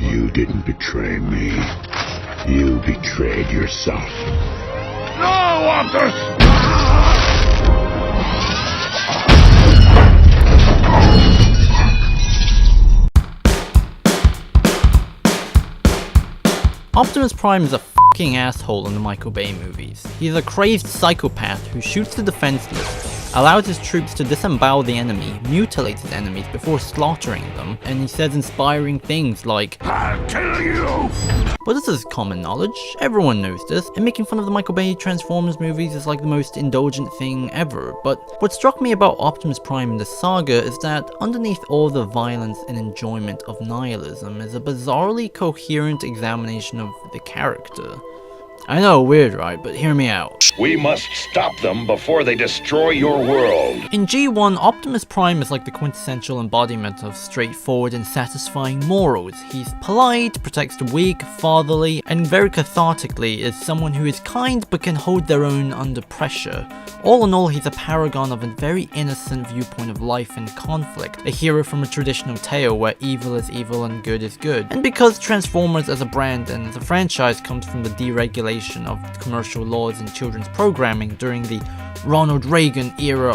You didn't betray me. You betrayed yourself. No, Optimus! Optimus Prime is a f***ing asshole in the Michael Bay movies. He's a crazed psychopath who shoots the defenseless, allows his troops to disembowel the enemy, mutilates his enemies before slaughtering them, and he says inspiring things like, "I'll kill you!" But this is common knowledge, everyone knows this, and making fun of the Michael Bay Transformers movies is like the most indulgent thing ever. But what struck me about Optimus Prime in the saga is that underneath all the violence and enjoyment of nihilism is a bizarrely coherent examination of the character. I know, weird, right? But hear me out. We must stop them before they destroy your world. In G1, Optimus Prime is like the quintessential embodiment of straightforward and satisfying morals. He's polite, protects the weak, fatherly, and very cathartically is someone who is kind but can hold their own under pressure. All in all, he's a paragon of a very innocent viewpoint of life and conflict, a hero from a traditional tale where evil is evil and good is good. And because Transformers as a brand and as a franchise comes from the deregulation of commercial laws in children's programming during the Ronald Reagan era.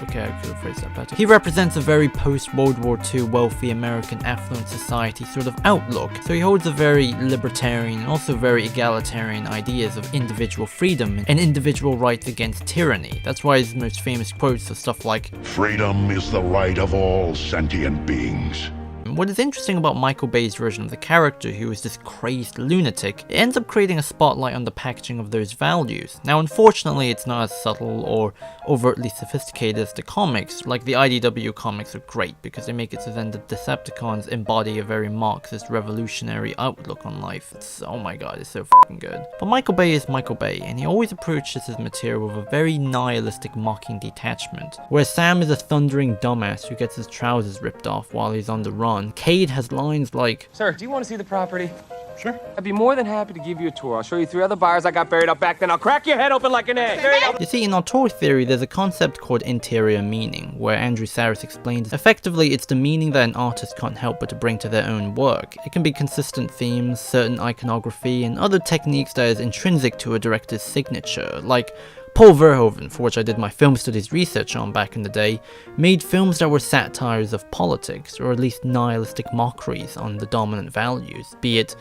Okay, I could have phrased that better. He represents a very post-World War II wealthy American affluent society sort of outlook, so he holds a very libertarian and also very egalitarian ideas of individual freedom and individual rights against tyranny. That's why his most famous quotes are stuff like, "Freedom is the right of all sentient beings." What is interesting about Michael Bay's version of the character, who is this crazed lunatic, it ends up creating a spotlight on the packaging of those values. Now unfortunately it's not as subtle or overtly sophisticated as the comics. Like the IDW comics are great because they make it so then the Decepticons embody a very Marxist revolutionary outlook on life. Oh my god, it's so fucking good. But Michael Bay is Michael Bay, and he always approaches his material with a very nihilistic mocking detachment. Where Sam is a thundering dumbass who gets his trousers ripped off while he's on the run, Cade has lines like, "Sir, do you want to see the property?" Sure. I'd be more than happy to give you a tour. I'll show you 3 other buyers I got buried up back then. I'll crack your head open like an egg. You see, in auteur theory, there's a concept called interior meaning, where Andrew Saris explains effectively it's the meaning that an artist can't help but to bring to their own work. It can be consistent themes, certain iconography, and other techniques that is intrinsic to a director's signature, like Paul Verhoeven, for which I did my film studies research on back in the day, made films that were satires of politics, or at least nihilistic mockeries on the dominant values, be it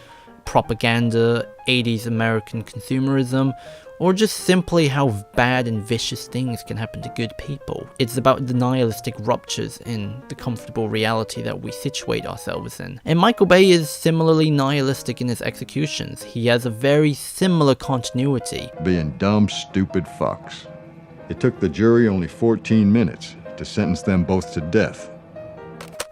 propaganda, 80s American consumerism, or just simply how bad and vicious things can happen to good people. It's about the nihilistic ruptures in the comfortable reality that we situate ourselves in. And Michael Bay is similarly nihilistic in his executions. He has a very similar continuity. Being dumb, stupid fucks. It took the jury only 14 minutes to sentence them both to death.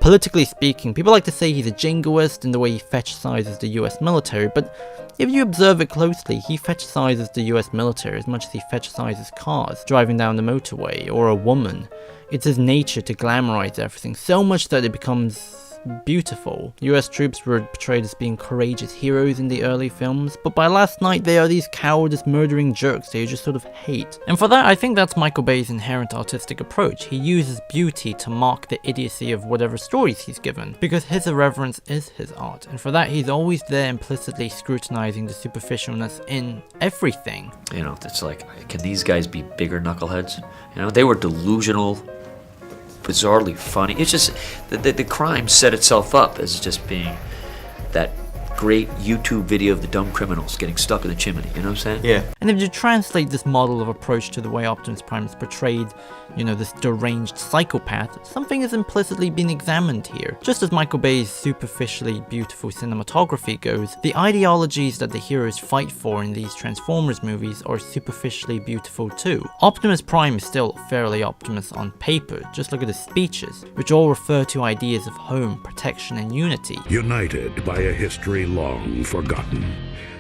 Politically speaking, people like to say he's a jingoist in the way he fetishizes the US military, but if you observe it closely, he fetishizes the US military as much as he fetishizes cars, driving down the motorway, or a woman. It's his nature to glamorize everything so much that it becomes beautiful. US troops were portrayed as being courageous heroes in the early films, but by last night they are these cowardice murdering jerks that you just sort of hate. And for that, I think that's Michael Bay's inherent artistic approach. He uses beauty to mock the idiocy of whatever stories he's given, because his irreverence is his art, and for that he's always there implicitly scrutinizing the superficialness in everything. You know, it's like, can these guys be bigger knuckleheads? You know, they were delusional, bizarrely funny. It's just the crime set itself up as just being that great YouTube video of the dumb criminals getting stuck in the chimney, you know what I'm saying? Yeah. And if you translate this model of approach to the way Optimus Prime is portrayed, you know, this deranged psychopath, something is implicitly being examined here. Just as Michael Bay's superficially beautiful cinematography goes, the ideologies that the heroes fight for in these Transformers movies are superficially beautiful too. Optimus Prime is still fairly Optimus on paper, just look at his speeches, which all refer to ideas of home, protection, and unity. United by a history long forgotten,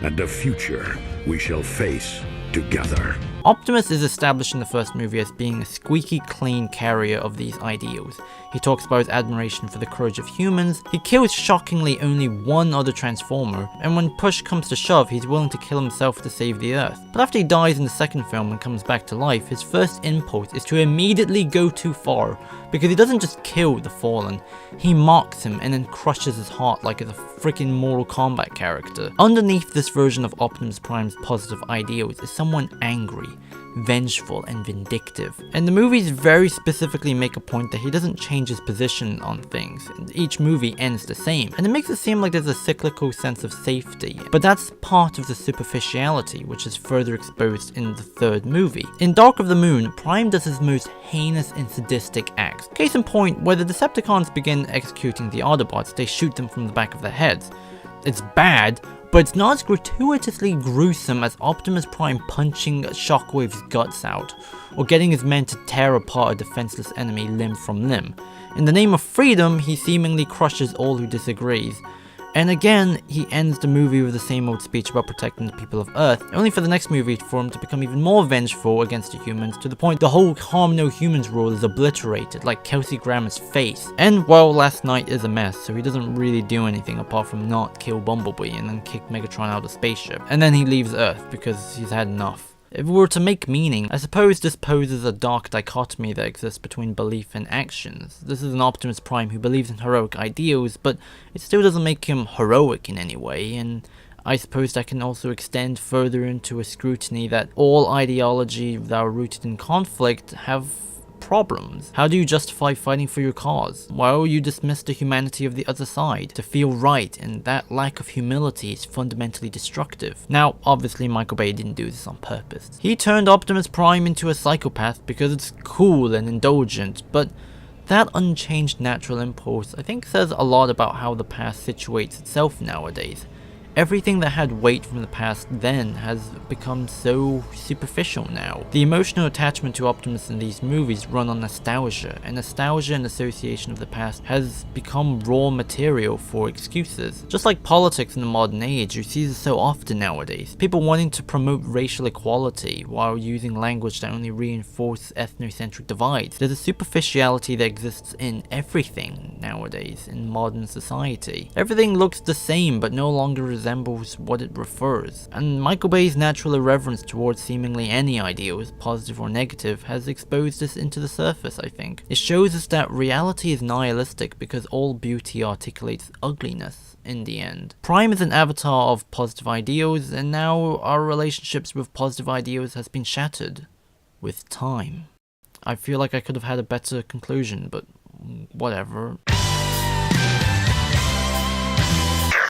and a future we shall face together. Optimus is established in the first movie as being a squeaky clean carrier of these ideals. He talks about his admiration for the courage of humans, he kills shockingly only one other Transformer, and when push comes to shove, he's willing to kill himself to save the Earth. But after he dies in the second film and comes back to life, his first impulse is to immediately go too far, because he doesn't just kill the Fallen, he mocks him and then crushes his heart like it's a freaking Mortal Kombat character. Underneath this version of Optimus Prime's positive ideals is someone angry, vengeful, and vindictive. And the movies very specifically make a point that he doesn't change his position on things. Each movie ends the same, and it makes it seem like there's a cyclical sense of safety. But that's part of the superficiality, which is further exposed in the third movie. In Dark of the Moon, Prime does his most heinous and sadistic acts. Case in point, where the Decepticons begin executing the Autobots, they shoot them from the back of their heads. It's bad, but it's not as gratuitously gruesome as Optimus Prime punching Shockwave's guts out, or getting his men to tear apart a defenseless enemy limb from limb. In the name of freedom, he seemingly crushes all who disagrees. And again, he ends the movie with the same old speech about protecting the people of Earth, only for the next movie for him to become even more vengeful against the humans, to the point the whole harm no humans rule is obliterated, like Kelsey Grammer's face. And well, Last Night is a mess, so he doesn't really do anything apart from not kill Bumblebee and then kick Megatron out of the spaceship. And then he leaves Earth because he's had enough. If we were to make meaning, I suppose this poses a dark dichotomy that exists between belief and actions. This is an Optimus Prime who believes in heroic ideals, but it still doesn't make him heroic in any way, and I suppose that can also extend further into a scrutiny that all ideology that are rooted in conflict have problems. How do you justify fighting for your cause? Well, you dismiss the humanity of the other side to feel right, and that lack of humility is fundamentally destructive. Now, obviously Michael Bay didn't do this on purpose. He turned Optimus Prime into a psychopath because it's cool and indulgent, but that unchanged natural impulse I think says a lot about how the past situates itself nowadays. Everything that had weight from the past then has become so superficial now. The emotional attachment to Optimus in these movies run on nostalgia, and nostalgia and association of the past has become raw material for excuses. Just like politics in the modern age, you see this so often nowadays. People wanting to promote racial equality while using language that only reinforces ethnocentric divides. There's a superficiality that exists in everything nowadays in modern society. Everything looks the same but no longer resembles what it refers, and Michael Bay's natural irreverence towards seemingly any ideals, positive or negative, has exposed this into the surface, I think. It shows us that reality is nihilistic because all beauty articulates ugliness in the end. Prime is an avatar of positive ideals, and now our relationships with positive ideals has been shattered with time. I feel like I could have had a better conclusion, but whatever.